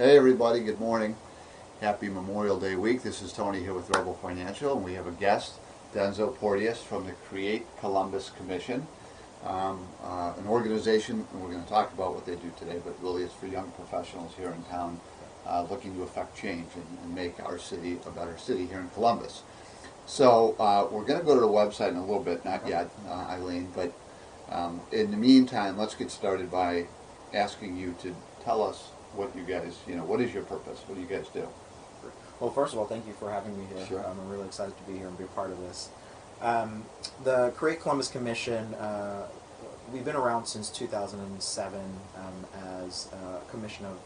Hey everybody, good morning. Happy Memorial Day week. This is Tony here with Rebel Financial, and we have a guest, Densil Porteous from the Create Columbus Commission, an organization, and we're going to talk about what they do today, but really it's for young professionals here in town looking to affect change and make our city a better city here in Columbus. So we're going to go to the website in a little bit, not yet, Eileen, but in the meantime, let's get started by asking you to tell us what you guys, what is your purpose? What do you guys do? Well, first of all, thank you for having me here. Sure. I'm really excited to be here and be a part of this. The Create Columbus Commission, we've been around since 2007 as a commission of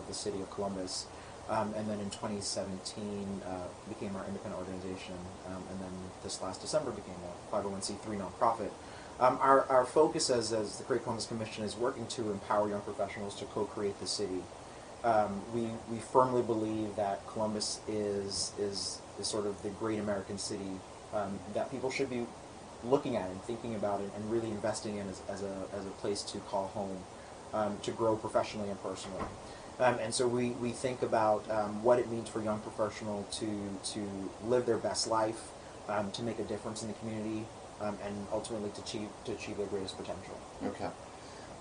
the city of Columbus, and then in 2017 became our independent organization, and then this last December became a 501c3 nonprofit. Our focus as the Create Columbus Commission is working to empower young professionals to co-create the city. We firmly believe that Columbus is sort of the great American city that people should be looking at and thinking about it and really investing in as a place to call home, to grow professionally and personally. And so we think about what it means for a young professional to live their best life, to make a difference in the community, and ultimately to achieve their greatest potential. Okay.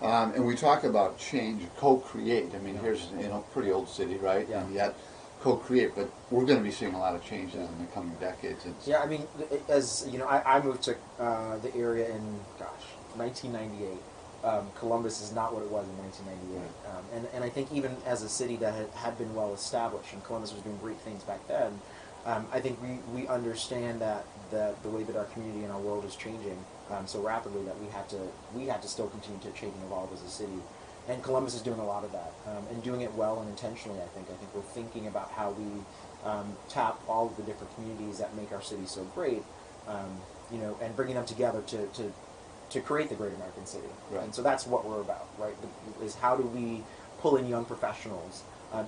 And we talk about change, co-create. I mean, here's a pretty old city, right? Yeah. And yet co-create, but we're going to be seeing a lot of changes in the coming decades. Yeah, I mean, as you know, I moved to the area in 1998. Columbus is not what it was in 1998, and I think even as a city that had been well established, and Columbus was doing great things back then, I think we understand that the way that our community and our world is changing so rapidly that we had to still continue to change and evolve as a city, and Columbus is doing a lot of that and doing it well and intentionally. I think we're thinking about how we tap all of the different communities that make our city so great, and bringing them together to create the great American city. Right. And so that's what we're about, right? Is how do we pull in young professionals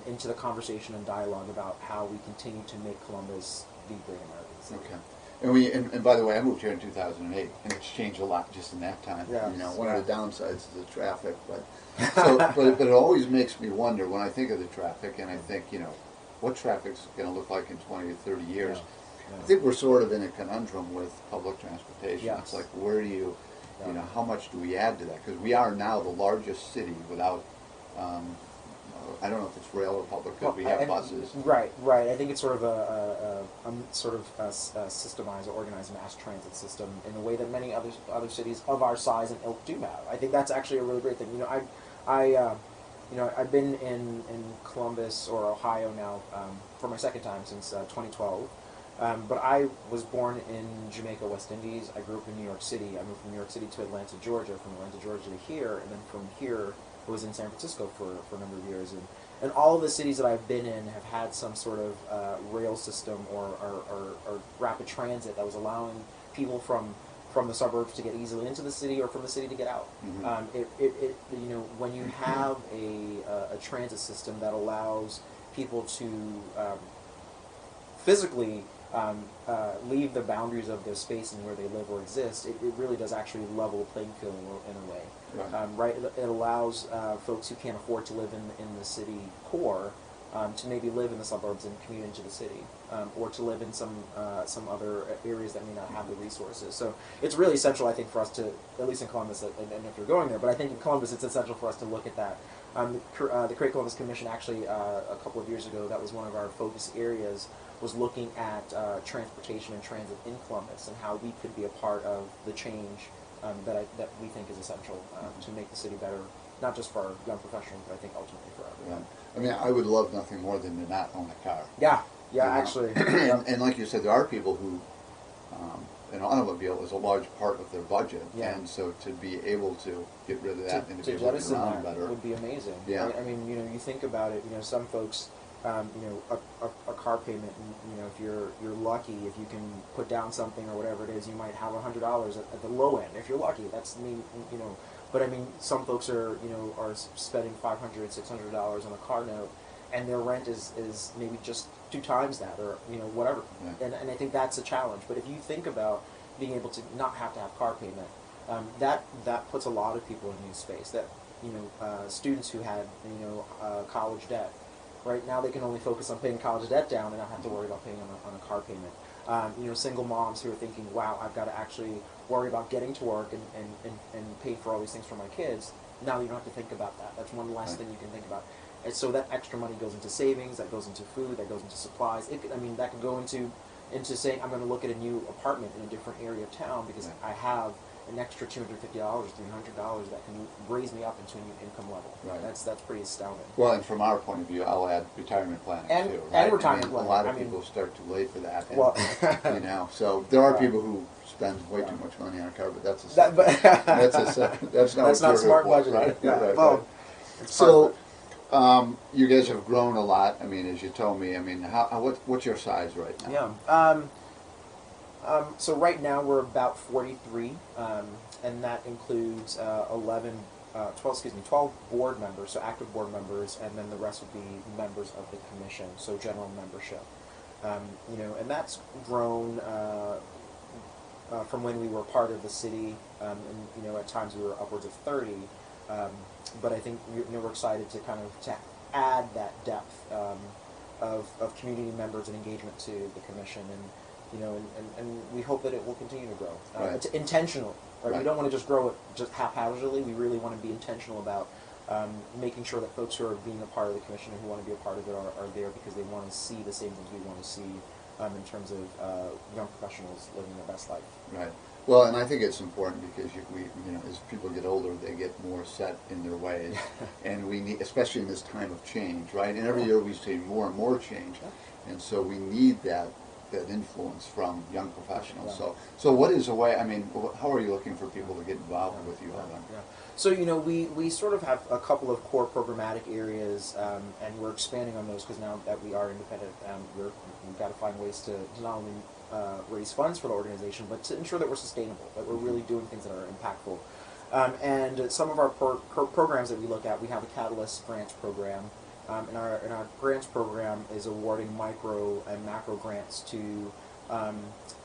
into the conversation and dialogue about how we continue to make Columbus the great American city. Okay. And by the way, I moved here in 2008, and it's changed a lot just in that time. Yeah. One of the downsides is the traffic, but but it always makes me wonder when I think of the traffic, and I think, what traffic's going to look like in 20 or 30 years. Yeah. I think we're sort of in a conundrum with public transportation. Yes. It's like, where do you, how much do we add to that? Because we are now the largest city without, I don't know if it's rail or public, because we have buses. Right. I think it's sort of a systemized or organized mass transit system in a way that many other cities of our size and ilk do have. I think that's actually a really great thing. I've been in Columbus or Ohio now for my second time since 2012. But I was born in Jamaica, West Indies. I grew up in New York City. I moved from New York City to Atlanta, Georgia, from Atlanta, Georgia to here, and then from here I was in San Francisco for a number of years. And all of the cities that I've been in have had some sort of rail system or rapid transit that was allowing people from the suburbs to get easily into the city or from the city to get out. Mm-hmm. When you have a transit system that allows people to physically leave the boundaries of their space and where they live or exist, it really does actually level the playing field in a way. Right. It allows folks who can't afford to live in the city core to maybe live in the suburbs and commute into the city, or to live in some other areas that may not have the resources. So it's really essential, I think, for us to, at least in Columbus, and if you're going there, but I think in Columbus it's essential for us to look at that. The Create Columbus Commission actually, a couple of years ago, that was one of our focus areas, was looking at transportation and transit in Columbus and how we could be a part of the change that we think is essential to make the city better, not just for our young professionals, but I think ultimately for everyone. I mean, I would love nothing more than to not own a car. Yeah, actually. And like you said, there are people who, an automobile is a large part of their budget, and so to be able to get rid of that and to be able to get around better would be amazing. Yeah. Right? I mean, you think about it. Some folks, a car payment. If you're lucky, if you can put down something or whatever it is, you might have $100 at the low end. If you're lucky, that's But I mean, some folks are spending $500, $600 on a car note, and their rent is maybe just 2 times that, or whatever. Yeah. And I think that's a challenge. But if you think about being able to not have to have car payment, that puts a lot of people in a new space. That students who had college debt, right now they can only focus on paying college debt down and not have to worry about paying on a car payment. Single moms who are thinking, wow, I've got to actually worry about getting to work and pay for all these things for my kids. Now you don't have to think about that. That's one less thing you can think about. And so that extra money goes into savings, that goes into food, that goes into supplies. That could go into saying I'm going to look at a new apartment in a different area of town because I have an extra $250, $300 that can raise me up into a new income level. Right. That's pretty astounding. Well, and from our point of view, I'll add retirement planning too. Right? And retirement planning. A lot of people start too late for that. Well, so there are people who spend way too much money on a car, but that's a separate. That's not smart budgeting, budgeting. right? Yeah. Right, Well, right. it's So, you guys have grown a lot. I mean, as you told me. I mean, what's your size right now? Yeah. So right now we're about 43, and that includes 12 board members, so active board members, and then the rest would be members of the commission, so general membership. And that's grown from when we were part of the city, and at times we were upwards of 30. But I think we're excited to to add that depth of community members and engagement to the commission, and we hope that it will continue to grow. It's intentional. Right? We don't want to just grow it just haphazardly. We really want to be intentional about making sure that folks who are being a part of the commission and who want to be a part of it are there because they want to see the same things we want to see in terms of young professionals living their best life. Right. Well, and I think it's important because as people get older, they get more set in their ways, and we need, especially in this time of change, right? And every year we see more and more change, and so we need that influence from young professionals. So what is a way? I mean, how are you looking for people to get involved with you all then? So we sort of have a couple of core programmatic areas, and we're expanding on those because now that we are independent, we've got to find ways to not only raise funds for the organization, but to ensure that we're sustainable, that we're really doing things that are impactful. And some of our programs that we look at, we have a Catalyst Grants program. And our grants program is awarding micro and macro grants to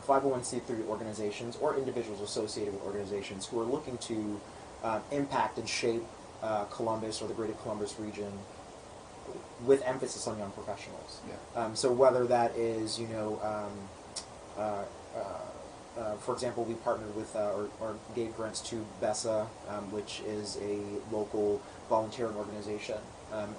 501c3 organizations or individuals associated with organizations who are looking to impact and shape Columbus or the greater Columbus region with emphasis on young professionals. So whether that is, for example, we partnered with or gave grants to BESA, which is a local volunteering organization.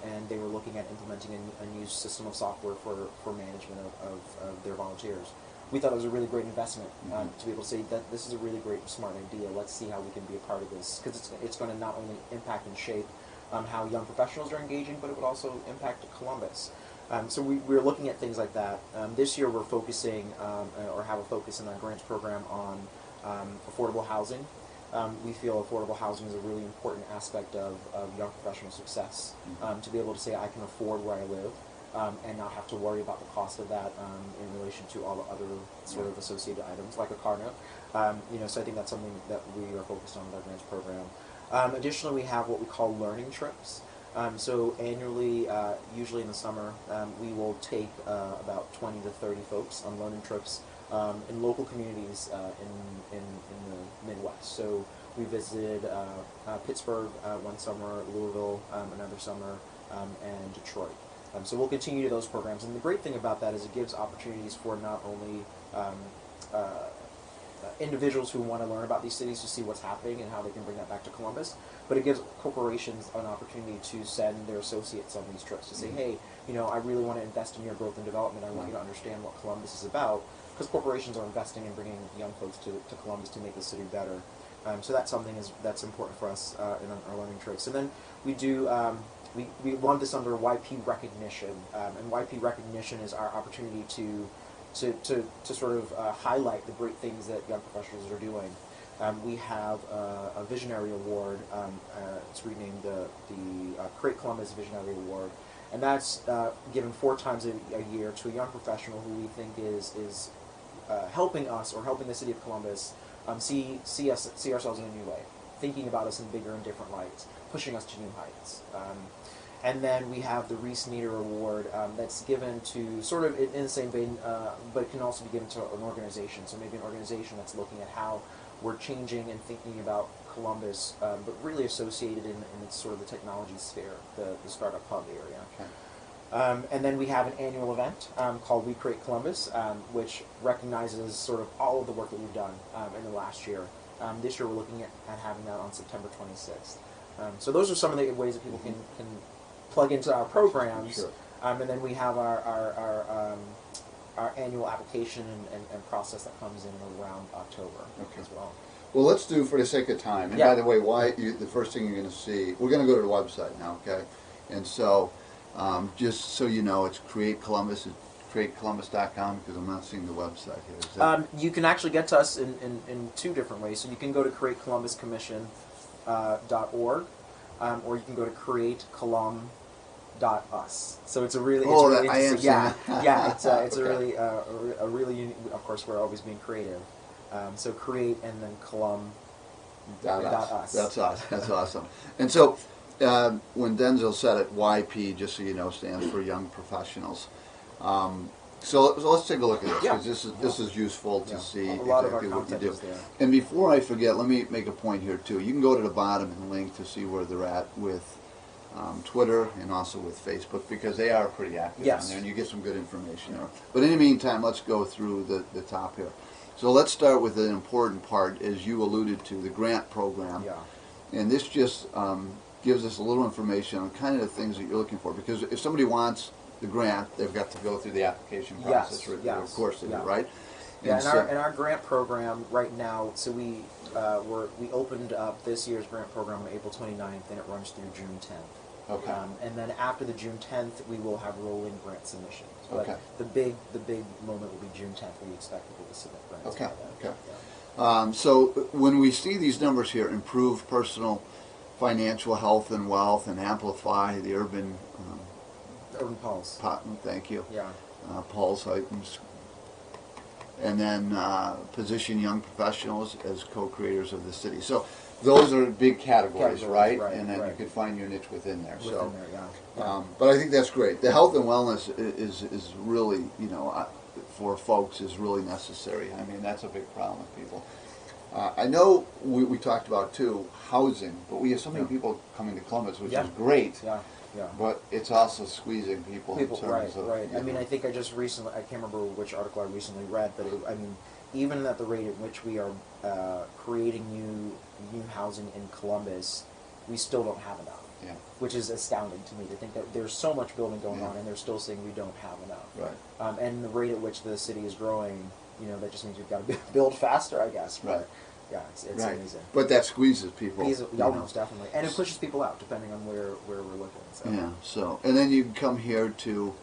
And they were looking at implementing a new system of software for management of their volunteers. We thought it was a really great investment to be able to say that this is a really great, smart idea. Let's see how we can be a part of this, because it's going to not only impact and shape how young professionals are engaging, but it would also impact Columbus. So we're looking at things like that. This year we're focusing, or have a focus in our grants program on affordable housing. We feel affordable housing is a really important aspect of young professional success, to be able to say I can afford where I live and not have to worry about the cost of that in relation to all the other sort of associated items like a car note. So I think that's something that we are focused on with our grants program. Additionally, we have what we call learning trips. So annually, usually in the summer, we will take about 20 to 30 folks on learning trips in local communities in the Midwest. So we visited Pittsburgh one summer, Louisville another summer, and Detroit. So we'll continue those programs. And the great thing about that is it gives opportunities for not only individuals who want to learn about these cities to see what's happening and how they can bring that back to Columbus, but it gives corporations an opportunity to send their associates on these trips to say, hey, I really want to invest in your growth and development. I want you to understand what Columbus is about, because corporations are investing in bringing young folks to Columbus to make the city better. So that's something that's important for us in our learning trips. And then we do we run this under YP recognition, and YP recognition is our opportunity to sort of highlight the great things that young professionals are doing. We have a Visionary Award. It's renamed the Create Columbus Visionary Award, and that's given 4 times a year to a young professional who we think is helping us or helping the city of Columbus see ourselves in a new way, thinking about us in bigger and different lights, pushing us to new heights. And then we have the Reese Nieder Award that's given to sort of in the same vein, but it can also be given to an organization. So maybe an organization that's looking at how we're changing and thinking about Columbus, but really associated in its sort of the technology sphere, the startup hub area. Okay. And then we have an annual event called We Create Columbus, which recognizes sort of all of the work that we've done in the last year. This year we're looking at having that on September 26th. So those are some of the ways that people can plug into our programs. Sure. And then we have our annual application and process that comes in around October as well. Well, let's do, for the sake of time, and by the way, the first thing you're going to see, we're going to go to the website now, okay? And so, just so you know, it's Create Columbus, it's createcolumbus.com, because I'm not seeing the website here. Is that you can actually get to us in two different ways. So you can go to createColumbusCommission.org, or you can go to createcolum.us. So it's a really, it's it's a really unique, of course we're always being creative. So create and then colum.us. That's awesome. That's awesome. And so when Densil said it, YP, just so you know, stands for Young Professionals. So let's take a look at this, because this is useful to see exactly what you do. And before I forget, let me make a point here too. You can go to the bottom and link to see where they're at with Twitter and also with Facebook, because they are pretty active on there, and you get some good information there. But in the meantime, let's go through the top here. So let's start with an important part, as you alluded to, the grant program. And this just gives us a little information on kind of the things that you're looking for. Because if somebody wants the grant, they've got to go through the application process. Of course they do, right? Yeah, in our grant program right now, so we opened up this year's grant program on April 29th, and it runs through June 10th. Okay. And then after the June 10th, we will have rolling grant submissions. But the big moment will be June 10th. We expect people to submit grants. Okay. Okay. So when we see these numbers here, improve personal financial health and wealth, and amplify the urban pulse. Thank you. Yeah. Pulse items. And then position young professionals as co-creators of the city. So those are big categories, right? And then you could find your niche within there. But I think that's great. The health and wellness is really, you know, for folks is really necessary. I mean, that's a big problem with people. I know we talked about too housing, but we have so many people coming to Columbus, which is great. But it's also squeezing people in terms of, I mean, I think I can't remember which article I recently read, but I mean, even at the rate at which we are creating new housing in Columbus, we still don't have enough. Which is astounding to me to think that there's so much building going on, and they're still saying we don't have enough. And the rate at which the city is growing, you know, that just means we've got to build faster, I guess. But, yeah, it's amazing. But that squeezes people. Almost definitely, and it pushes people out depending on where we're looking. So. Yeah. So, and then you come here to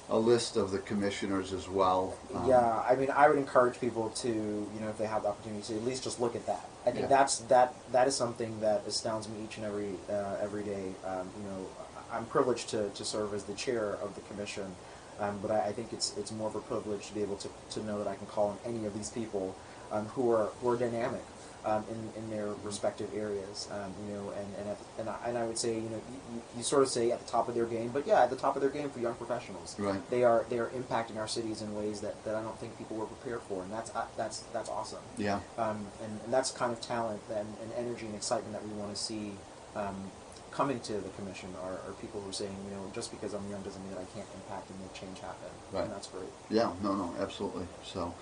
a list of the commissioners as well. I mean, I would encourage people to, you know, if they have the opportunity to at least just look at that. I think that is something that astounds me each and every day. You know, I'm privileged to serve as the chair of the commission, but I think it's more of a privilege to be able to know that I can call on any of these people who are dynamic in their respective areas. You know, and I would say, you know, you sort of say at the top of their game, but at the top of their game for young professionals. They are impacting our cities in ways that I don't think people were prepared for, and that's awesome. And that's kind of talent and energy and excitement that we want to see coming to the commission are people who are saying, you know, just because I'm young doesn't mean that I can't impact and make change happen. And that's great. No, absolutely. So,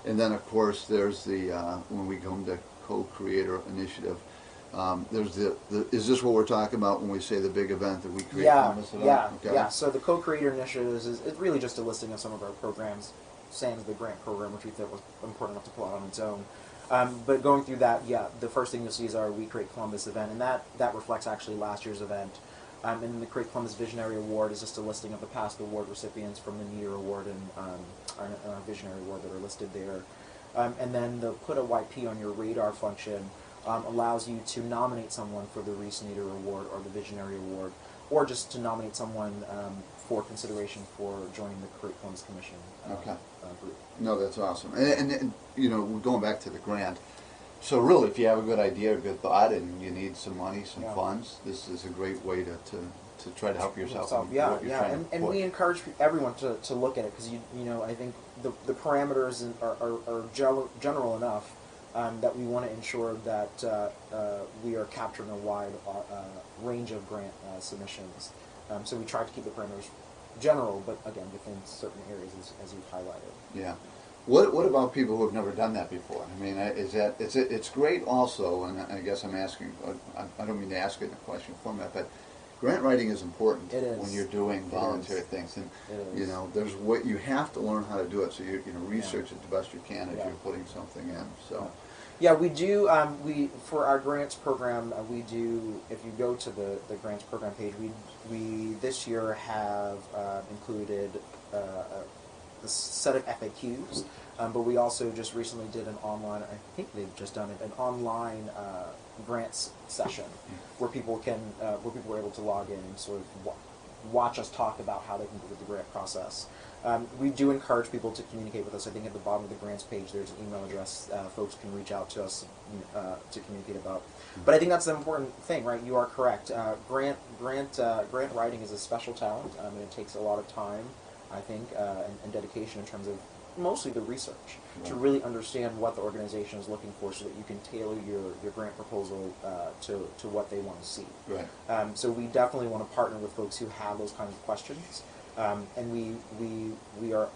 and then of course there's the when we come to co-creator initiative. There's is this what we're talking about when we say the big event that we create? So the co-creator initiatives it's really just a listing of some of our programs, sans the grant program, which we thought was important enough to pull out on its own. But going through that, the first thing you'll see is our We Create Columbus event, and that reflects actually last year's event. And the Create Columbus Visionary Award is just a listing of the past award recipients from the Meteor Award and our Visionary Award that are listed there. And then the Put a YP on Your Radar function allows you to nominate someone for the Reese Nader Award or the Visionary Award, or just to nominate someone for consideration for joining the Create Columbus Commission group. No, that's awesome. And you know, going back to the grant, so really, if you have a good idea, a good thought, and you need some money, some funds, this is a great way to try to help yourself. And we encourage everyone to look at it, because you know, I think the parameters are general enough that we want to ensure that we are capturing a wide range of grant submissions. So we try to keep the parameters general, but again within certain areas as you've highlighted. Yeah. What about people who have never done that before? I mean, it's great also, and I guess I'm asking. I don't mean to ask it in a question format, but grant writing is important when you're doing voluntary things, and there's what you have to learn how to do it. So you research it the best you can as you're putting something in. So. Yeah, we do. We for our grants program, we do. If you go to the grants program page, we this year have included a set of FAQs, but we also just recently did an online. I think they've just done it, an online grants session where people were able to log in and sort of watch us talk about how they can do with the grant process. We do encourage people to communicate with us. I think at the bottom of the grants page there's an email address folks can reach out to us to communicate about. But I think that's the important thing, right? You are correct. Grant writing is a special talent, and it takes a lot of time, I think, and dedication in terms of mostly the research to really understand what the organization is looking for, so that you can tailor your grant proposal to what they want to see. Right. So we definitely want to partner with folks who have those kinds of questions. And we are,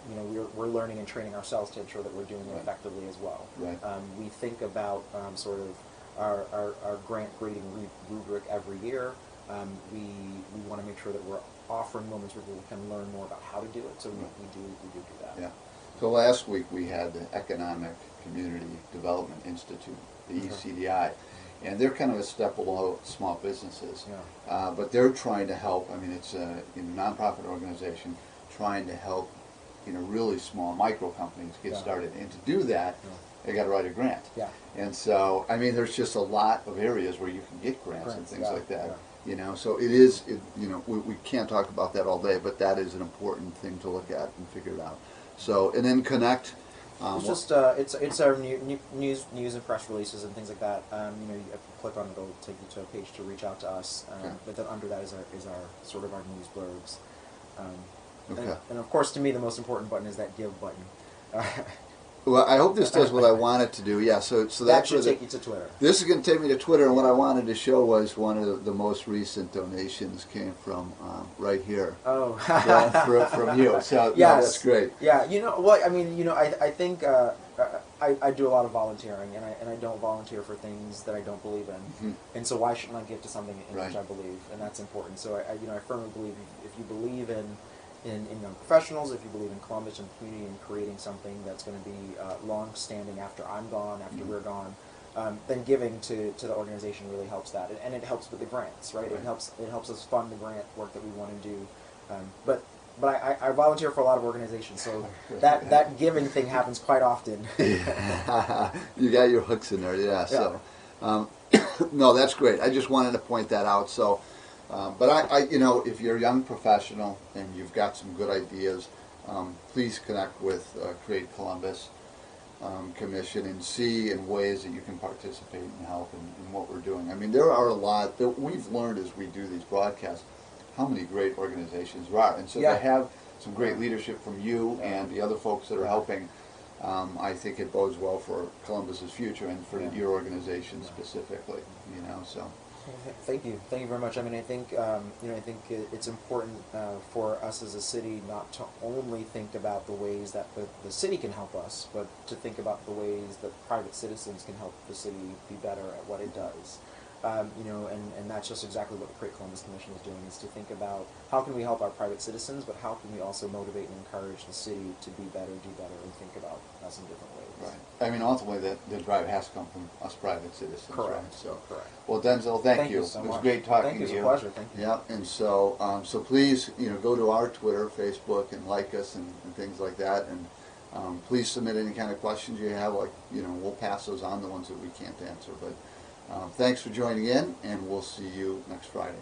we're learning and training ourselves to ensure that we're doing it effectively as well. Right. We think about sort of our grant grading rubric every year. We want to make sure that we're offering moments where people can learn more about how to do it. So we do that. Yeah. So last week we had the Economic Community Development Institute, the ECDI. And they're kind of a step below small businesses, but they're trying to help. I mean, it's a nonprofit organization trying to help, really small micro companies get started. And to do that, they got to write a grant. Yeah. And so, I mean, there's just a lot of areas where you can get grants and things like that. Yeah. So it is. We can't talk about that all day, but that is an important thing to look at and figure it out. So, and then connect. It's just it's our news and press releases and things like that. If you click on it, it'll take you to a page to reach out to us. But then under that is our sort of our news blurbs. And of course, to me, the most important button is that give button. Well, I hope this does what I want it to do. Yeah, so that should take you to Twitter. This is going to take me to Twitter, and what I wanted to show was one of the most recent donations came from right here. Oh, from you. So yes. No, that's great. Yeah, I think I do a lot of volunteering, and I don't volunteer for things that I don't believe in, and so why shouldn't I give to something in which I believe, and that's important. So I firmly believe if you believe in young professionals, if you believe in Columbus and the community and creating something that's going to be long-standing after I'm gone, after we're gone, then giving to the organization really helps that, and it helps with the grants, right? It helps us fund the grant work that we want to do, but I volunteer for a lot of organizations, so that giving thing happens quite often. You got your hooks in there, yeah. So, no, that's great. I just wanted to point that out. So. But if you're a young professional and you've got some good ideas, please connect with Create Columbus Commission and see in ways that you can participate and help in what we're doing. I mean, there are a lot that we've learned as we do these broadcasts, how many great organizations there are. And so to have some great leadership from you and the other folks that are helping, I think it bodes well for Columbus's future and for your organization specifically, so. Thank you very much. I mean, I think it's important for us as a city not to only think about the ways that the city can help us, but to think about the ways that private citizens can help the city be better at what it does. And that's just exactly what the Create Columbus Commission is doing, is to think about how can we help our private citizens, but how can we also motivate and encourage the city to be better, do better, and think about us in different ways. Right. I mean, ultimately, the drive has to come from us private citizens. Correct. Right? So, correct. Well, Densil, thank you. So it was much. great talking to you. Thank you. It's a pleasure. Thank you. Yeah, and so, so please, go to our Twitter, Facebook, and like us and things like that. And please submit any kind of questions you have. Like, we'll pass those on, the ones that we can't answer. But thanks for joining in, and we'll see you next Friday.